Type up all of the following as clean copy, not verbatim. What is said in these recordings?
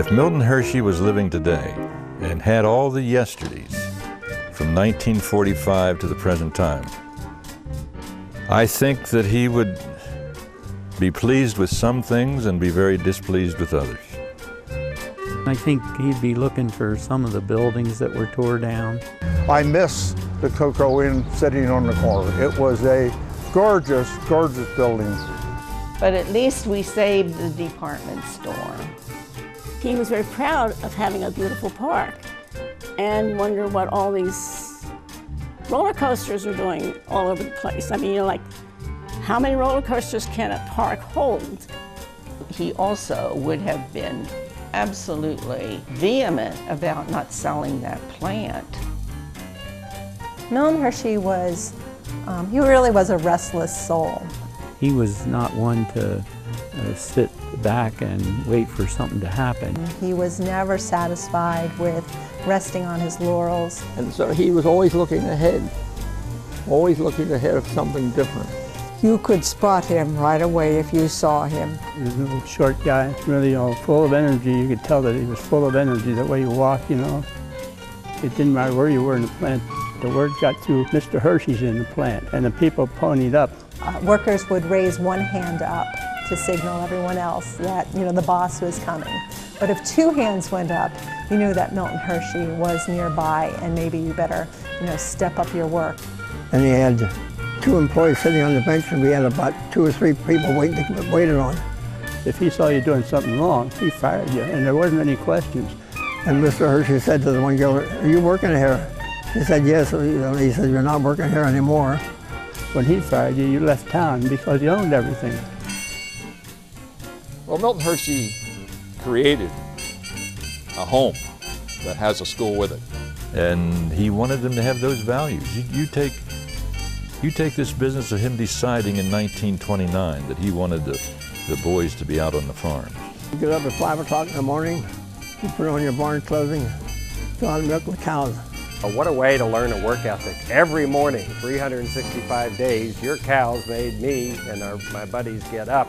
If Milton Hershey was living today and had all the yesterdays from 1945 to the present time, I think that he would be pleased with some things and be very displeased with others. I think he'd be looking for some of the buildings that were tore down. I miss the Cocoa Inn sitting on the corner. It was a gorgeous, gorgeous building. But at least we saved the department store. He was very proud of having a beautiful park and wonder what all these roller coasters are doing all over the place. I mean, like, how many roller coasters can a park hold? He also would have been absolutely vehement about not selling that plant. Milton Hershey was, he really was a restless soul. He was not one to sit back and wait for something to happen. He was never satisfied with resting on his laurels. And so he was always looking ahead of something different. You could spot him right away if you saw him. He was a little short guy, really full of energy. You could tell that he was full of energy, the way he walked, It didn't matter where you were in the plant. The word got to Mr. Hershey's in the plant, and the people ponied up. Workers would raise one hand up to signal everyone else that, the boss was coming. But if two hands went up, you knew that Milton Hershey was nearby and maybe you better, step up your work. And he had 2 employees sitting on the bench, and we had about 2 or 3 people waited on. If he saw you doing something wrong, he fired you, and there wasn't any questions. And Mr. Hershey said to the one girl, "Are you working here?" She said, "Yes." He said, "You're not working here anymore." When he fired you, you left town because he owned everything. Well, Milton Hershey created a home that has a school with it. And he wanted them to have those values. You take this business of him deciding in 1929 that he wanted the boys to be out on the farm. You get up at 5 o'clock in the morning, you put on your barn clothing, go out and milk the cows. What a way to learn a work ethic. Every morning, 365 days, your cows made me and my buddies get up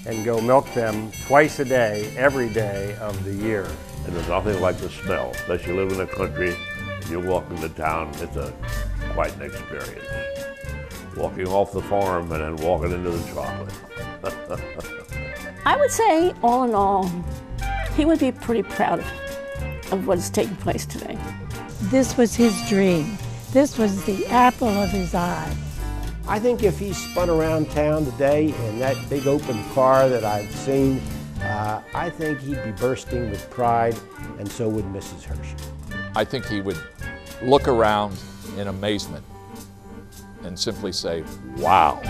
and go milk them twice a day, every day of the year. And there's nothing like the smell, unless you live in the country and you walk into town. It's quite an experience. Walking off the farm and then walking into the chocolate. I would say, all in all, he would be pretty proud of what is taking place today. This was his dream. This was the apple of his eye. I think if he spun around town today in that big open car that I've seen, I think he'd be bursting with pride, and so would Mrs. Hershey. I think he would look around in amazement and simply say, "Wow."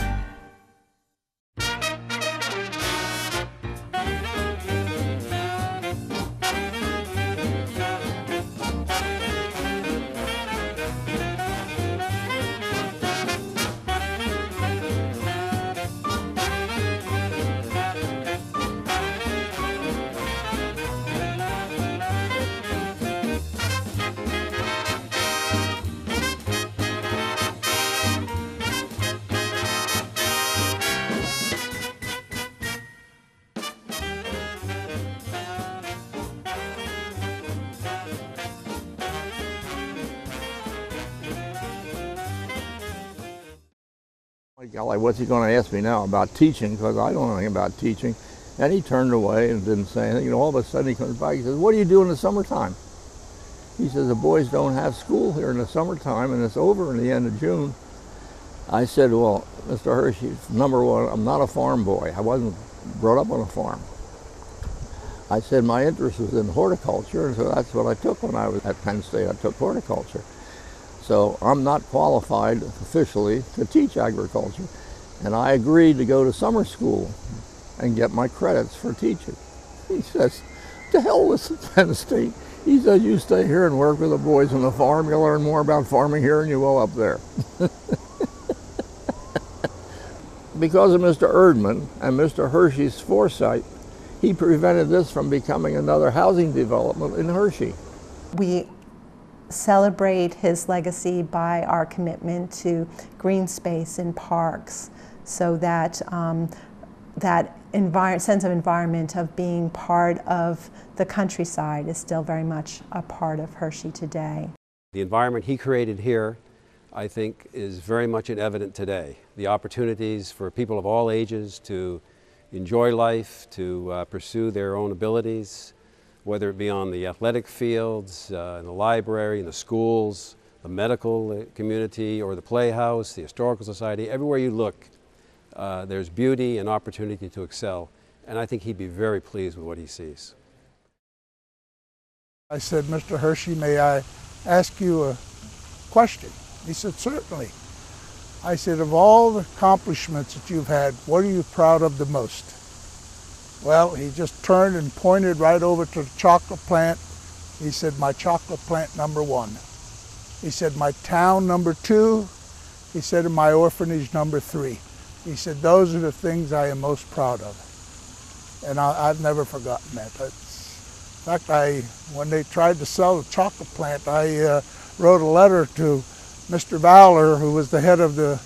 Golly, what's he going to ask me now about teaching? Because I don't know anything about teaching. And he turned away and didn't say anything. All of a sudden he comes back. He says, "What do you do in the summertime?" He says, "The boys don't have school here in the summertime, and it's over in the end of June." I said, "Well, Mr. Hershey, number one, I'm not a farm boy. I wasn't brought up on a farm." I said my interest was in horticulture, and so that's what I took when I was at Penn State. I took horticulture. So I'm not qualified officially to teach agriculture. And I agreed to go to summer school and get my credits for teaching. He says, "To hell with Penn State." He said, "You stay here and work with the boys on the farm. You'll learn more about farming here than you will up there." Because of Mr. Erdman and Mr. Hershey's foresight, he prevented this from becoming another housing development in Hershey. We celebrate his legacy by our commitment to green space in parks so that that sense of environment of being part of the countryside is still very much a part of Hershey today. The environment he created here, I think, is very much evident today. The opportunities for people of all ages to enjoy life, to pursue their own abilities, whether it be on the athletic fields, in the library, in the schools, the medical community, or the playhouse, the historical society. Everywhere you look, there's beauty and opportunity to excel. And I think he'd be very pleased with what he sees. I said, Mr. Hershey, may I ask you a question? He said, certainly. I said, of all the accomplishments that you've had, what are you proud of the most? Well, he just turned and pointed right over to the chocolate plant. He said, my chocolate plant #1. He said, my town #2. He said, and my orphanage #3. He said, those are the things I am most proud of. And I've never forgotten that. In fact, when they tried to sell the chocolate plant, I wrote a letter to Mr. Valor, who was the head of the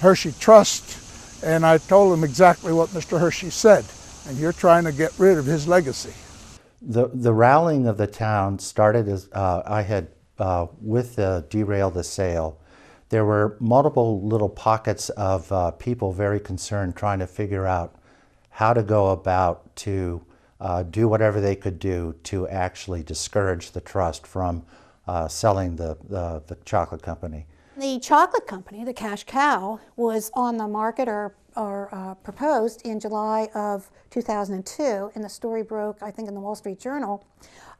Hershey Trust, and I told him exactly what Mr. Hershey said. And you're trying to get rid of his legacy. The rallying of the town started as I had, with the Derail the Sale, there were multiple little pockets of people very concerned trying to figure out how to go about to do whatever they could do to actually discourage the trust from selling the chocolate company. The chocolate company, the Cash Cow, was on the market or proposed in July of 2002, and the story broke, I think, in the Wall Street Journal.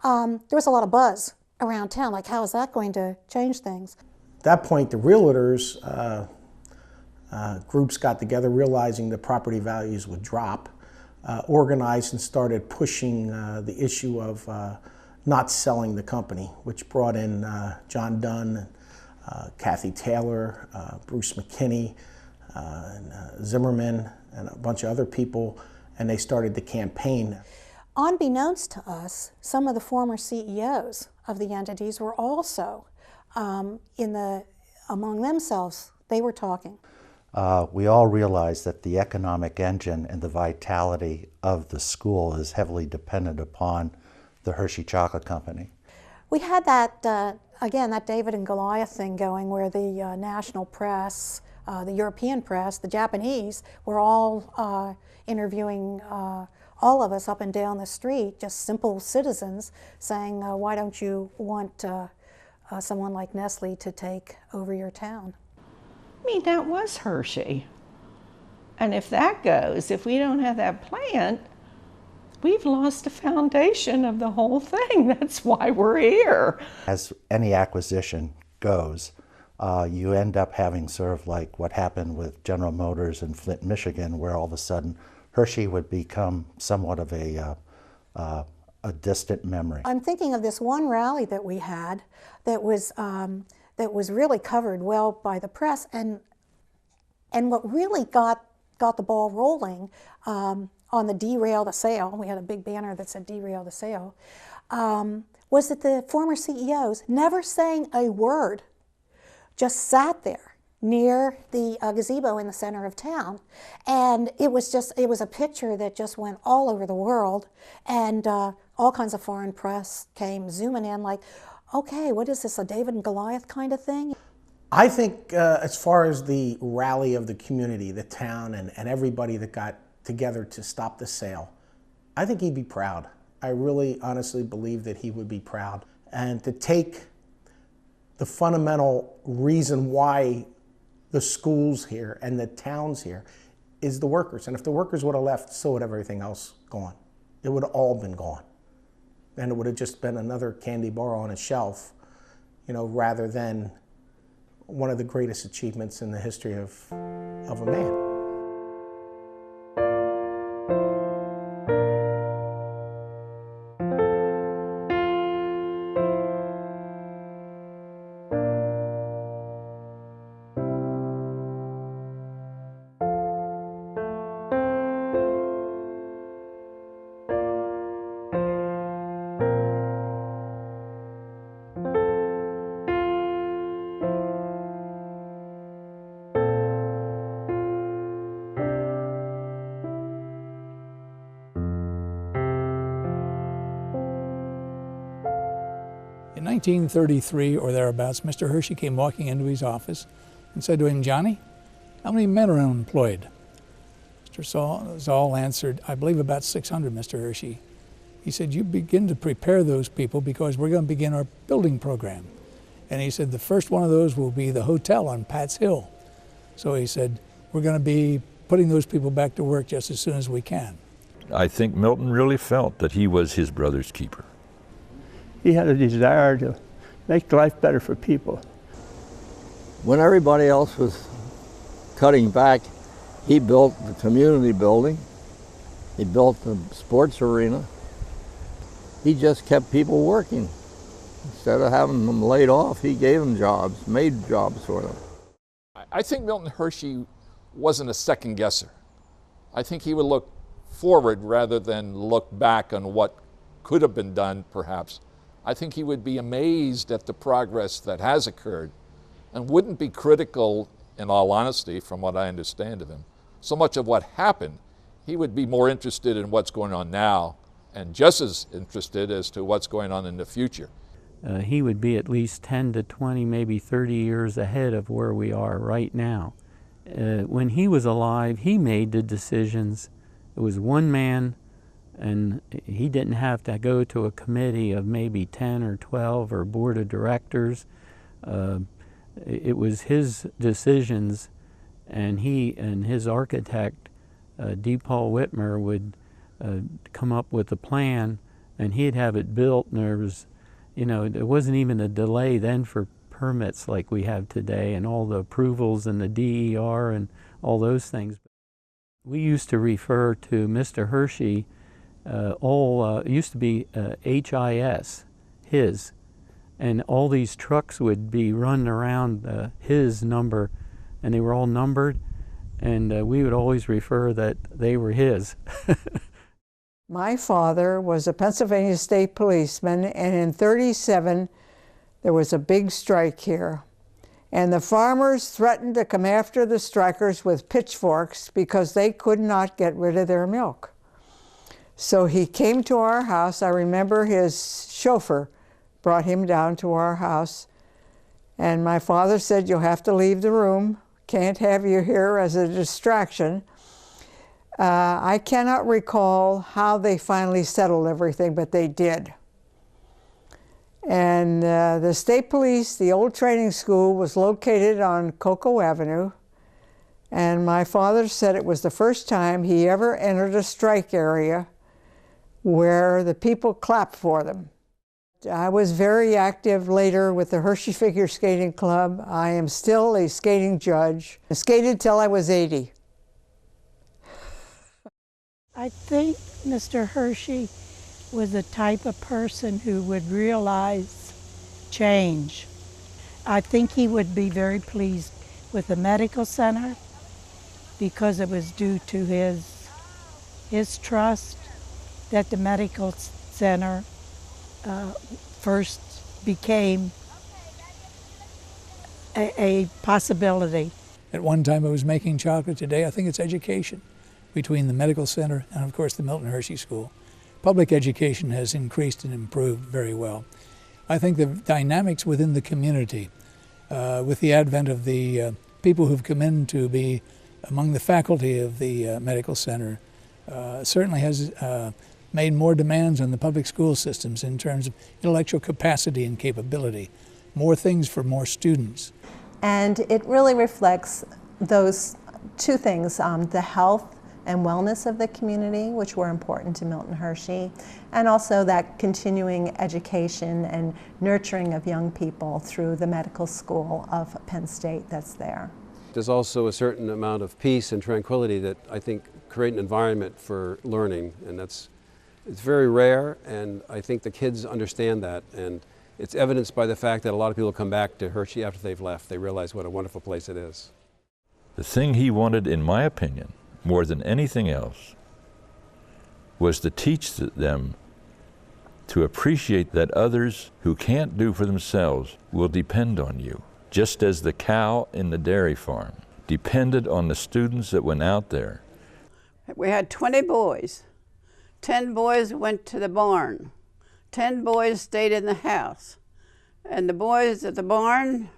There was a lot of buzz around town, like how is that going to change things? At that point, the realtors groups got together, realizing the property values would drop, organized and started pushing the issue of not selling the company, which brought in John Dunn, Kathy Taylor, Bruce McKinney, and Zimmerman, and a bunch of other people, and they started the campaign. Unbeknownst to us, some of the former CEOs of the entities were also among themselves, they were talking. We all realize that the economic engine and the vitality of the school is heavily dependent upon the Hershey Chocolate Company. We had that, again, that David and Goliath thing going where the national press, the European press, the Japanese were all interviewing all of us up and down the street, just simple citizens, saying, why don't you want someone like Nestle to take over your town? I mean, that was Hershey. And if that goes, if we don't have that plant, we've lost the foundation of the whole thing. That's why we're here. As any acquisition goes, you end up having sort of like what happened with General Motors in Flint, Michigan, where all of a sudden Hershey would become somewhat of a distant memory. I'm thinking of this one rally that we had that was really covered well by the press, and what really got the ball rolling on the Derail the Sale, we had a big banner that said Derail the Sale, was that the former CEOs, never saying a word, just sat there near the gazebo in the center of town. And it was a picture that just went all over the world, and all kinds of foreign press came zooming in like, okay, what is this, a David and Goliath kind of thing? I think as far as the rally of the community, the town, and everybody that got together to stop the sale, I think he'd be proud. I really honestly believe that he would be proud. And to take the fundamental reason why the schools here and the towns here is the workers. And if the workers would have left, so would everything else gone. It would have all been gone. And it would have just been another candy bar on a shelf, you know, rather than one of the greatest achievements in the history of a man. In 1933 or thereabouts, Mr. Hershey came walking into his office and said to him, "Johnny, how many men are unemployed?" Mr. Zoll answered, "I believe about 600, Mr. Hershey." He said, "You begin to prepare those people because we're going to begin our building program." And he said, "The first one of those will be the hotel on Pat's Hill." So he said, "We're going to be putting those people back to work just as soon as we can." I think Milton really felt that he was his brother's keeper. He had a desire to make life better for people. When everybody else was cutting back, he built the community building. He built the sports arena. He just kept people working. Instead of having them laid off, he gave them jobs, made jobs for them. I think Milton Hershey wasn't a second guesser. I think he would look forward rather than look back on what could have been done, perhaps. I think he would be amazed at the progress that has occurred and wouldn't be critical, in all honesty, from what I understand of him, so much of what happened. He would be more interested in what's going on now and just as interested as to what's going on in the future. He would be at least 10 to 20, maybe 30 years ahead of where we are right now. When he was alive, he made the decisions. It was one man, and he didn't have to go to a committee of maybe 10 or 12 or board of directors. It was his decisions, and he and his architect, D. Paul Whitmer, would come up with a plan, and he'd have it built, and there was, there wasn't even a delay then for permits like we have today, and all the approvals and the DER and all those things. We used to refer to Mr. Hershey, it used to be HIS, his, and all these trucks would be run around his number, and they were all numbered, and we would always refer that they were his. My father was a Pennsylvania state policeman, and in '37 there was a big strike here. And the farmers threatened to come after the strikers with pitchforks because they could not get rid of their milk. So he came to our house. I remember his chauffeur brought him down to our house. And my father said, "You'll have to leave the room. Can't have you here as a distraction." I cannot recall how they finally settled everything, but they did. And the state police, the old training school, was located on Cocoa Avenue. And my father said it was the first time he ever entered a strike area where the people clapped for them. I was very active later with the Hershey Figure Skating Club. I am still a skating judge. I skated till I was 80. I think Mr. Hershey was the type of person who would realize change. I think he would be very pleased with the medical center because it was due to his trust that the medical center first became a possibility. At one time I was making chocolate. Today I think it's education between the medical center and, of course, the Milton Hershey School. Public education has increased and improved very well. I think the dynamics within the community, with the advent of the people who've come in to be among the faculty of the medical center, certainly has made more demands on the public school systems in terms of intellectual capacity and capability, more things for more students. And it really reflects those two things, the health and wellness of the community, which were important to Milton Hershey, and also that continuing education and nurturing of young people through the medical school of Penn State that's there. There's also a certain amount of peace and tranquility that I think create an environment for learning, and it's very rare, and I think the kids understand that, and it's evidenced by the fact that a lot of people come back to Hershey after they've left. They realize what a wonderful place it is. The thing he wanted, in my opinion, more than anything else, was to teach them to appreciate that others who can't do for themselves will depend on you, just as the cow in the dairy farm depended on the students that went out there. We had 20 boys. 10 boys went to the barn. 10 boys stayed in the house. And the boys at the barn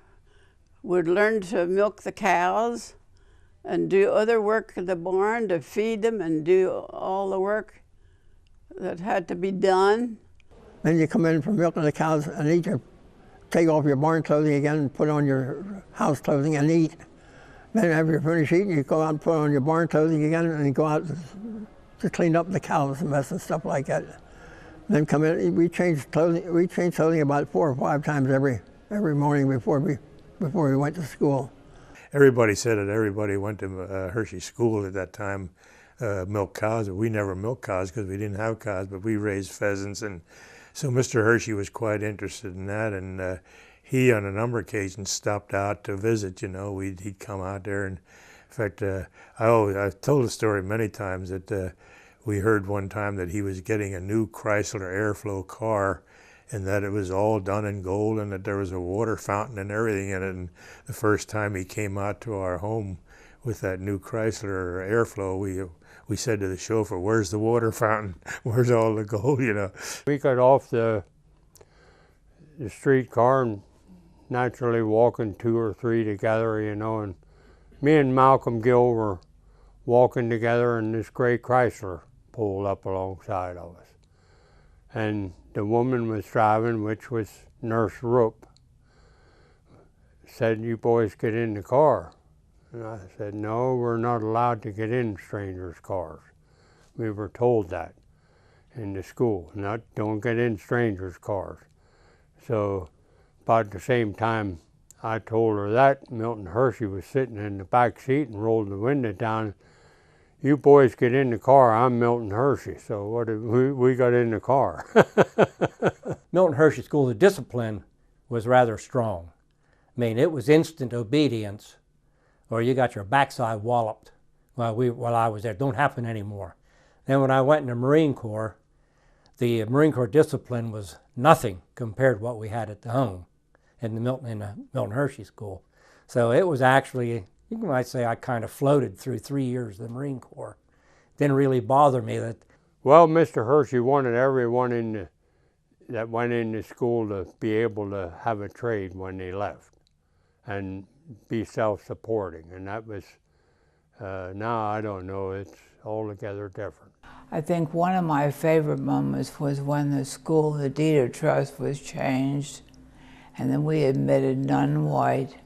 would learn to milk the cows and do other work at the barn to feed them and do all the work that had to be done. Then you come in from milking the cows and eat take off your barn clothing again and put on your house clothing and eat. Then after you're finished eating, you go out and put on your barn clothing again and you go out to clean up the cows' mess and stuff like that. Then come in, we change clothing about 4 or 5 times every morning before we went to school. Everybody said it. Everybody went to Hershey School at that time, milk cows. We never milked cows because we didn't have cows, but we raised pheasants. And so Mr. Hershey was quite interested in that. And he, on a number of occasions, stopped out to visit. You know, he'd come out there. And in fact, I've told the story many times that we heard one time that he was getting a new Chrysler Airflow car, and that it was all done in gold and that there was a water fountain and everything in it. And the first time he came out to our home with that new Chrysler Airflow, we said to the chauffeur, "Where's the water fountain? Where's all the gold?" You know. We got off the streetcar and naturally walking 2 or 3 together, you know, and me and Malcolm Gill were walking together and this gray Chrysler pulled up alongside of us. And the woman was driving, which was Nurse Roop, said, "You boys get in the car." And I said, "No, we're not allowed to get in strangers' cars. We were told that in the school, don't get in strangers' cars." So about the same time I told her that, Milton Hershey was sitting in the back seat and rolled the window down. "You boys get in the car, I'm Milton Hershey." So we got in the car. Milton Hershey School, the discipline was rather strong. I mean, it was instant obedience, or you got your backside walloped while I was there. Don't happen anymore. Then when I went in the Marine Corps, the Marine Corps discipline was nothing compared to what we had at the home in the Milton Hershey School. So it was actually, you might say, I kind of floated through 3 years of the Marine Corps. Didn't really bother me that. Well, Mr. Hershey wanted everyone that went into school to be able to have a trade when they left and be self-supporting. And that was, now I don't know, it's altogether different. I think one of my favorite moments was when the school, the deed of trust was changed, and then we admitted non-white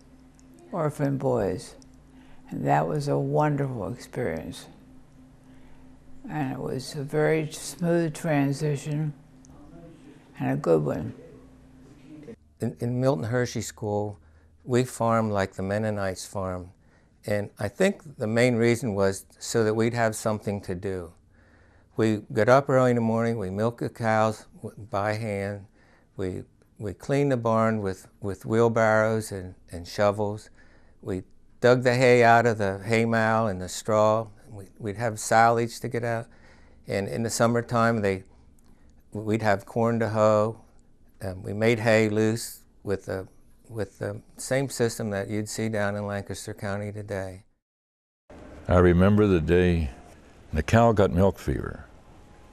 orphan boys. And that was a wonderful experience. And it was a very smooth transition and a good one. In Milton Hershey School, we farmed like the Mennonites farmed. And I think the main reason was so that we'd have something to do. We got up early in the morning, we milked the cows by hand, we cleaned the barn with wheelbarrows and shovels. We dug the hay out of the hay mow and the straw. We'd have silage to get out. And in the summertime, we'd have corn to hoe. We made hay loose with the same system that you'd see down in Lancaster County today. I remember the day the cow got milk fever,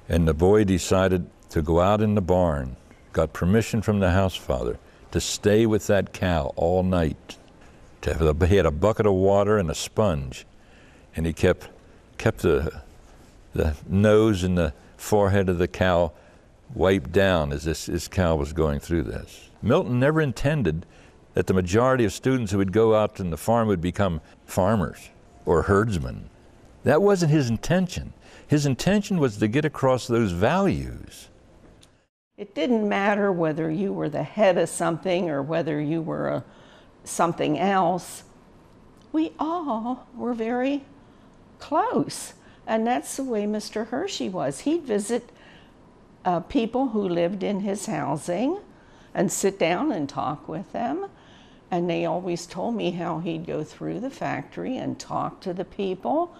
and the boy decided to go out in the barn, got permission from the house father to stay with that cow all night. He had a bucket of water and a sponge, and he kept the nose and the forehead of the cow wiped down as this cow was going through this. Milton never intended that the majority of students who would go out in the farm would become farmers or herdsmen. That wasn't his intention. His intention was to get across those values. It didn't matter whether you were the head of something or whether you were something else. We all were very close. And that's the way Mr. Hershey was. He'd visit people who lived in his housing and sit down and talk with them. And they always told me how he'd go through the factory and talk to the people.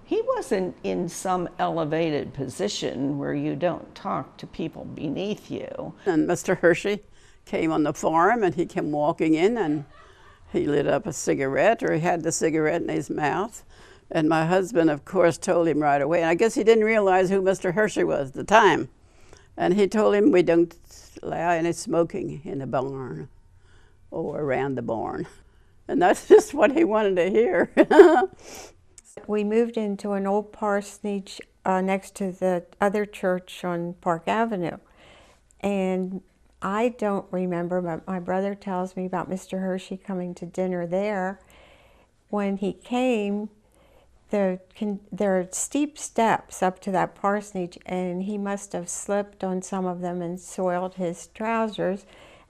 He wasn't in some elevated position where you don't talk to people beneath you. And Mr. Hershey came on the farm and he came walking in and he lit up a cigarette, or he had the cigarette in his mouth. And my husband, of course, told him right away. And I guess he didn't realize who Mr. Hershey was at the time. And he told him we don't allow any smoking in the barn or around the barn. And that's just what he wanted to hear. We moved into an old parsonage next to the other church on Park Avenue. And I don't remember, but my brother tells me about Mr. Hershey coming to dinner there. When he came, there are steep steps up to that parsonage, and he must have slipped on some of them and soiled his trousers.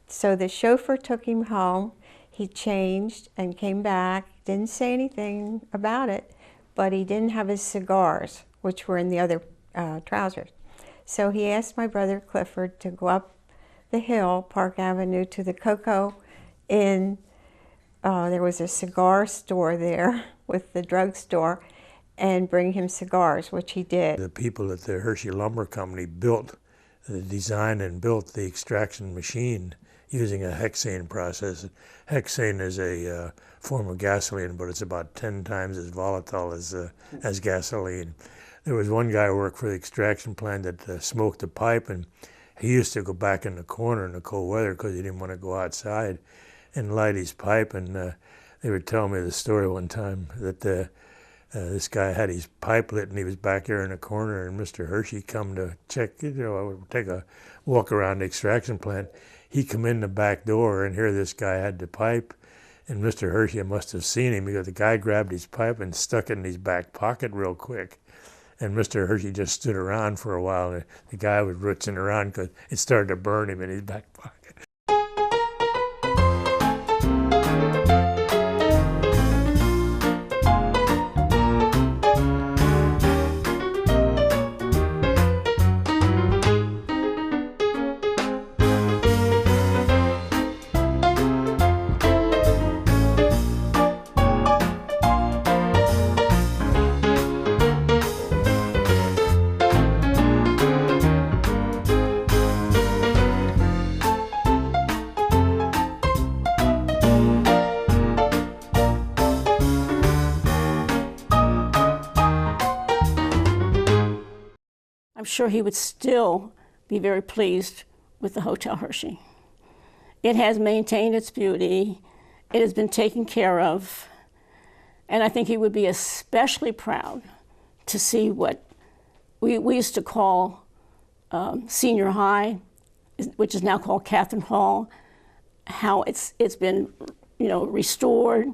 So the chauffeur took him home. He changed and came back, didn't say anything about it, but he didn't have his cigars, which were in the other trousers. So he asked my brother Clifford to go up the hill, Park Avenue, to the Cocoa Inn. There was a cigar store there with the drugstore, and bring him cigars, which he did. The people at the Hershey Lumber Company designed and built the extraction machine using a hexane process. Hexane is a form of gasoline, but it's about 10 times as volatile as gasoline. There was one guy who worked for the extraction plant that smoked a pipe, and he used to go back in the corner in the cold weather because he didn't want to go outside and light his pipe. And they were telling me the story one time that this guy had his pipe lit and he was back there in the corner, and Mr. Hershey come to check, take a walk around the extraction plant. He come in the back door, and here this guy had the pipe, and Mr. Hershey must have seen him because the guy grabbed his pipe and stuck it in his back pocket real quick. And Mr. Hershey just stood around for a while, and the guy was ritzing around because it started to burn him in his back pocket. I'm sure he would still be very pleased with the Hotel Hershey. It has maintained its beauty. It has been taken care of. And I think he would be especially proud to see what we used to call senior high, which is now called Catherine Hall, how it's been restored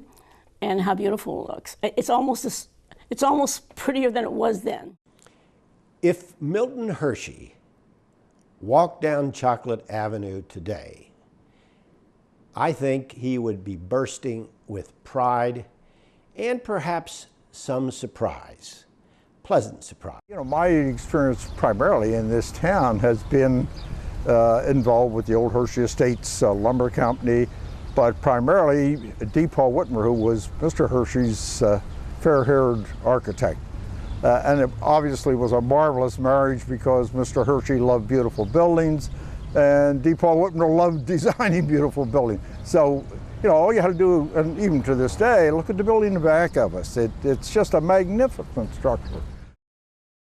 and how beautiful it looks. It's almost prettier than it was then. If Milton Hershey walked down Chocolate Avenue today, I think he would be bursting with pride and perhaps some surprise, pleasant surprise. My experience primarily in this town has been involved with the old Hershey Estates Lumber Company, but primarily D. Paul Whitmer, who was Mr. Hershey's fair-haired architect. And it obviously was a marvelous marriage because Mr. Hershey loved beautiful buildings and D. Paul Whitmer loved designing beautiful buildings. So, all you had to do, and even to this day, look at the building in the back of us. It's just a magnificent structure.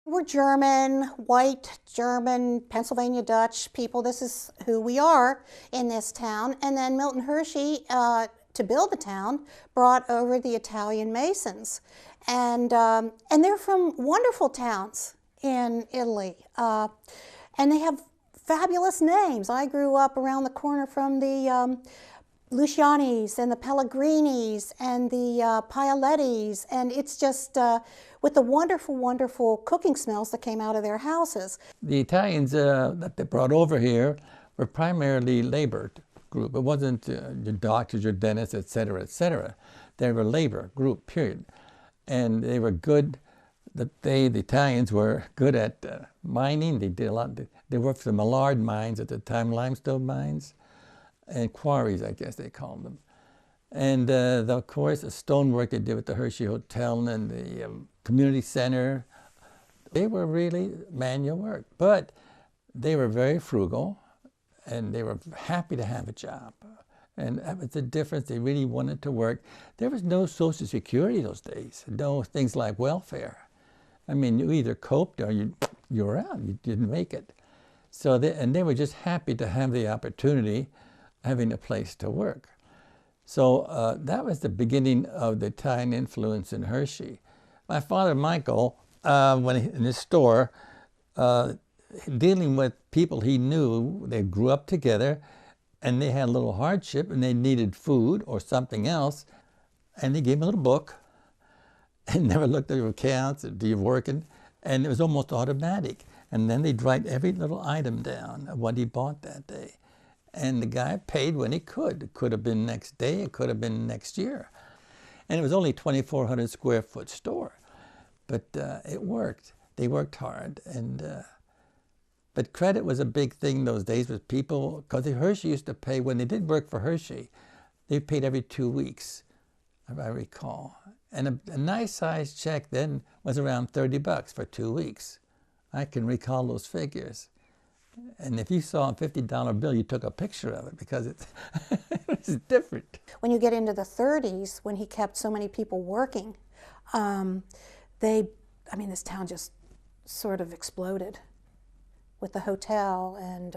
We're German, white German, Pennsylvania Dutch people. This is who we are in this town. And then Milton Hershey, to build the town, brought over the Italian Masons. And they're from wonderful towns in Italy. And they have fabulous names. I grew up around the corner from the Lucianis and the Pellegrinis and the Paolettis. And it's just with the wonderful, wonderful cooking smells that came out of their houses. The Italians that they brought over here were primarily labor group. It wasn't your doctors, your dentists, et cetera, et cetera. They were labor group, period. And they were good, the Italians were good at mining. They did a lot. They worked for the Millard mines at the time, limestone mines, and quarries, I guess they called them. And of course, the stonework they did with the Hershey Hotel and the community center, they were really manual work. But they were very frugal, and they were happy to have a job. And that was the difference. They really wanted to work. There was no Social Security those days, no things like welfare. I mean, you either coped or you were out. You didn't make it. So they were just happy to have the opportunity, having a place to work. So that was the beginning of the Italian influence in Hershey. My father, Michael, in his store, dealing with people he knew, they grew up together, and they had a little hardship, and they needed food or something else, and they gave him a little book, and never looked at your accounts, do you working? And it was almost automatic. And then they'd write every little item down of what he bought that day. And the guy paid when he could. It could have been next day, it could have been next year. And it was only a 2,400 square foot store. But it worked. They worked hard. But credit was a big thing those days with people, because Hershey used to pay, when they did work for Hershey, they paid every 2 weeks, if I recall. And a nice sized check then was around $30 for 2 weeks. I can recall those figures. And if you saw a $50 bill, you took a picture of it because it was different. When you get into the 30s, when he kept so many people working, this town just sort of exploded with the hotel and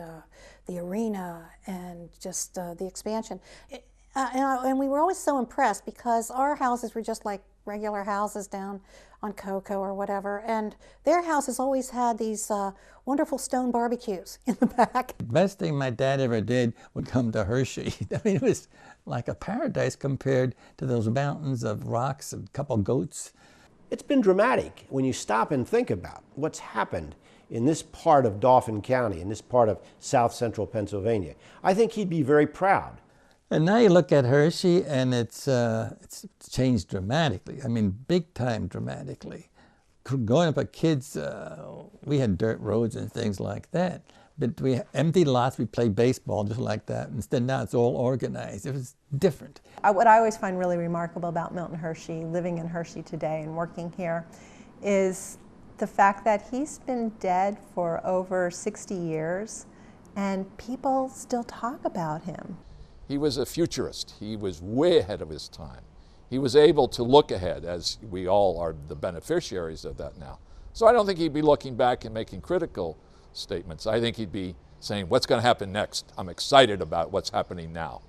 the arena and just the expansion. And we were always so impressed because our houses were just like regular houses down on Cocoa or whatever, and their houses always had these wonderful stone barbecues in the back. The best thing my dad ever did would come to Hershey. I mean, it was like a paradise compared to those mountains of rocks and a couple goats. It's been dramatic when you stop and think about what's happened in this part of Dauphin County, in this part of south central Pennsylvania. I think he'd be very proud. And now you look at Hershey, and it's changed dramatically. I mean, big time dramatically. Growing up as kids, we had dirt roads and things like that. But we empty lots, we played baseball just like that. Instead, now it's all organized. It was different. What I always find really remarkable about Milton Hershey, living in Hershey today and working here, is the fact that he's been dead for over 60 years, and people still talk about him. He was a futurist. He was way ahead of his time. He was able to look ahead, as we all are the beneficiaries of that now. So I don't think he'd be looking back and making critical statements. I think he'd be saying, what's going to happen next? I'm excited about what's happening now.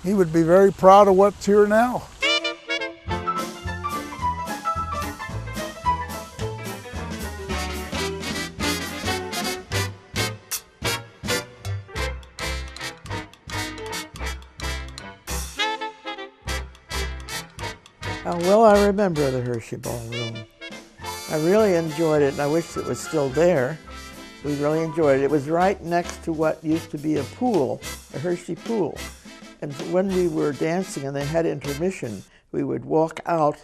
He would be very proud of what's here now. Well, I remember the Hershey Ballroom. I really enjoyed it, and I wish it was still there. We really enjoyed it. It was right next to what used to be a pool, a Hershey pool. And when we were dancing and they had intermission, we would walk out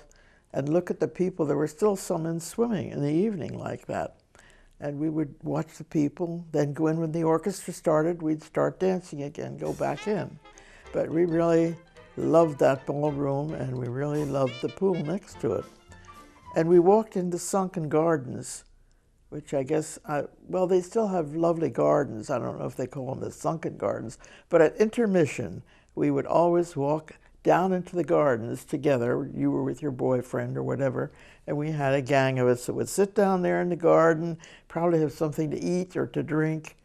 and look at the people. There were still some in swimming in the evening like that. And we would watch the people, then go in when the orchestra started, we'd start dancing again, go back in. But we really loved that ballroom, and we really loved the pool next to it. And we walked into Sunken Gardens, which I guess, well, they still have lovely gardens. I don't know if they call them the Sunken Gardens, but at intermission, we would always walk down into the gardens together. You were with your boyfriend or whatever, and we had a gang of us that would sit down there in the garden, probably have something to eat or to drink,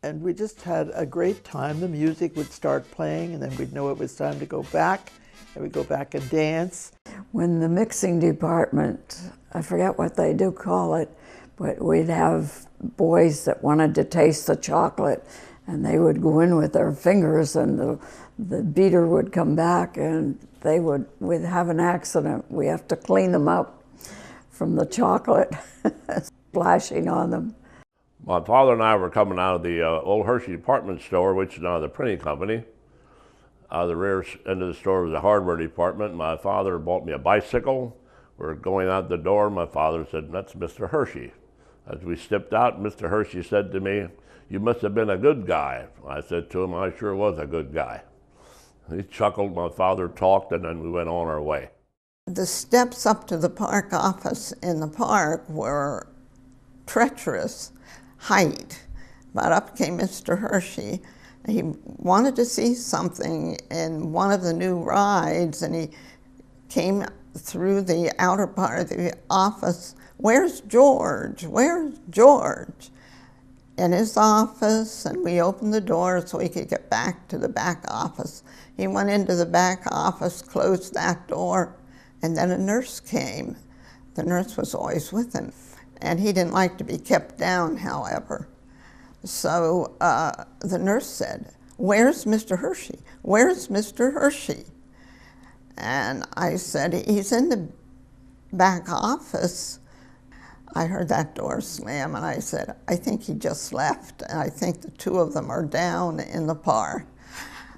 and we just had a great time. The music would start playing, and then we'd know it was time to go back, and we'd go back and dance. When the mixing department, I forget what they do call it, but we'd have boys that wanted to taste the chocolate, and they would go in with their fingers, and the beater would come back, and we'd have an accident. We have to clean them up from the chocolate splashing on them. My father and I were coming out of the old Hershey department store, which is now the printing company. Out of the rear end of the store was the hardware department. My father bought me a bicycle. We're going out the door. My father said, "That's Mr. Hershey." As we stepped out, Mr. Hershey said to me, "You must have been a good guy." I said to him, "I sure was a good guy." He chuckled, my father talked, and then we went on our way. The steps up to the park office in the park were treacherous height, but up came Mr. Hershey. He wanted to see something in one of the new rides, and he came through the outer part of the office. "Where's George? Where's George?" In his office, and we opened the door so he could get back to the back office. He went into the back office, closed that door, and then a nurse came. The nurse was always with him, and he didn't like to be kept down, however. So the nurse said, "Where's Mr. Hershey? Where's Mr. Hershey?" And I said, "He's in the back office." I heard that door slam, and I said, "I think he just left, and I think the two of them are down in the park."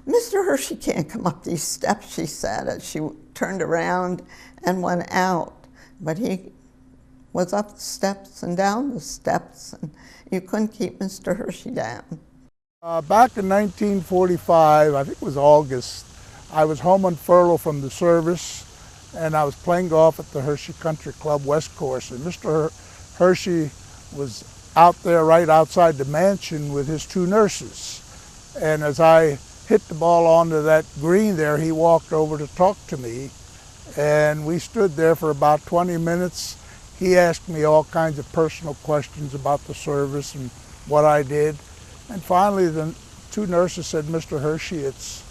"Mr. Hershey can't come up these steps," she said, as she turned around and went out. But he was up the steps and down the steps, and you couldn't keep Mr. Hershey down. Back in 1945, I think it was August, I was home on furlough from the service, and I was playing golf at the Hershey Country Club West Course, and Mr. Hershey was out there right outside the mansion with his two nurses. And as I hit the ball onto that green there, he walked over to talk to me, and we stood there for about 20 minutes. He asked me all kinds of personal questions about the service and what I did. And finally, the two nurses said, "Mr. Hershey, it's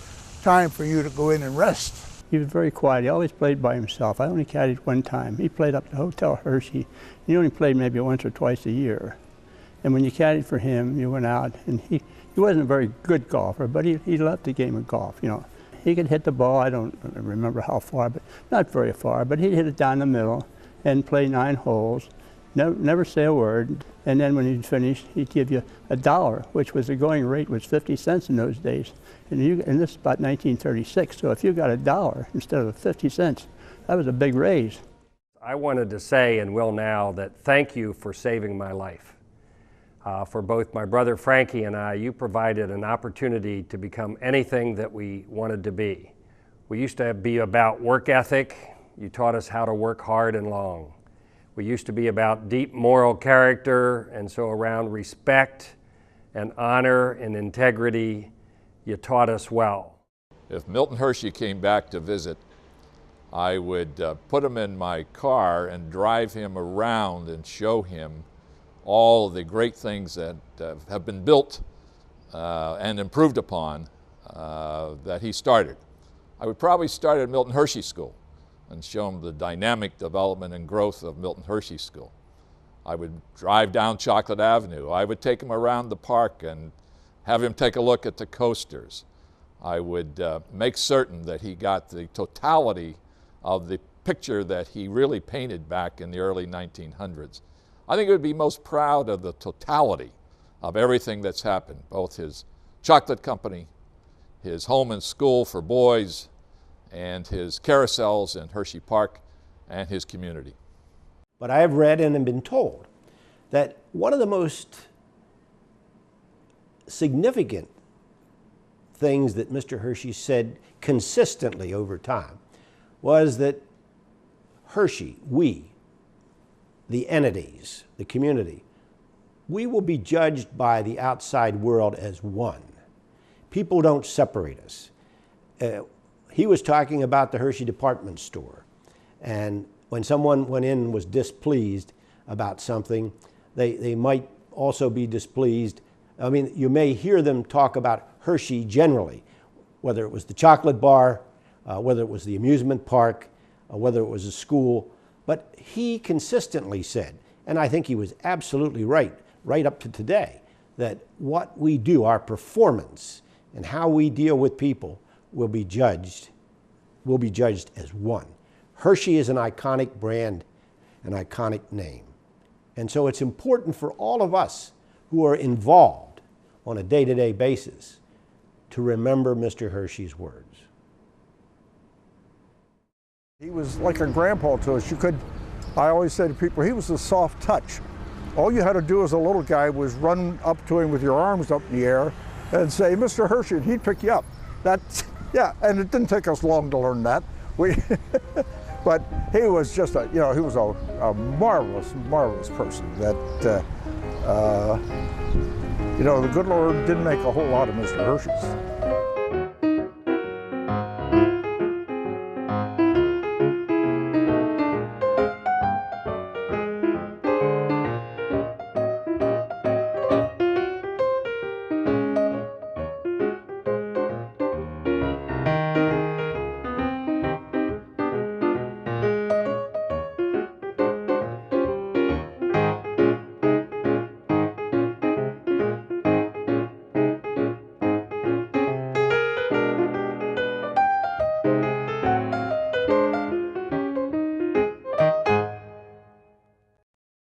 time for you to go in and rest." He was very quiet. He always played by himself. I only caddied one time. He played up at the Hotel Hershey. He only played maybe once or twice a year. And when you caddied for him, you went out, and he wasn't a very good golfer, but he loved the game of golf, you know. He could hit the ball, I don't remember how far, but not very far, but he'd hit it down the middle and play 9 holes, never say a word. And then when he'd finished, he'd give you $1, which was the going rate was 50 cents in those days. And this is about 1936, so if you got $1 instead of 50 cents, that was a big raise. I wanted to say, and will now, that thank you for saving my life. For both my brother Frankie and I, you provided an opportunity to become anything that we wanted to be. We used to be about work ethic. You taught us how to work hard and long. We used to be about deep moral character, and so around respect and honor and integrity, you taught us well. If Milton Hershey came back to visit, I would put him in my car and drive him around and show him all the great things that have been built and improved upon that he started. I would probably start at Milton Hershey School and show him the dynamic development and growth of Milton Hershey School. I would drive down Chocolate Avenue. I would take him around the park and have him take a look at the coasters. I would make certain that he got the totality of the picture that he really painted back in the early 1900s. I think he would be most proud of the totality of everything that's happened, both his chocolate company, his home and school for boys, and his carousels in Hershey Park, and his community. But I have read and have been told that one of the most significant things that Mr. Hershey said consistently over time was that Hershey, we, the entities, the community, we will be judged by the outside world as one. People don't separate us. He was talking about the Hershey department store, and when someone went in and was displeased about something, they might also be displeased. I mean, you may hear them talk about Hershey generally, whether it was the chocolate bar, whether it was the amusement park, whether it was a school. But he consistently said, and I think he was absolutely right up to today, that what we do, our performance, and how we deal with people will be judged as one. Hershey is an iconic brand, an iconic name. And so it's important for all of us who are involved on a day-to-day basis to remember Mr. Hershey's words? He was like a grandpa to us. I always say to people, he was a soft touch. All you had to do as a little guy was run up to him with your arms up in the air and say, Mr. Hershey, and he'd pick you up. Yeah, and it didn't take us long to learn that. But he was just he was a marvelous, marvelous person that, the good Lord didn't make a whole lot of Mr. Hershey's.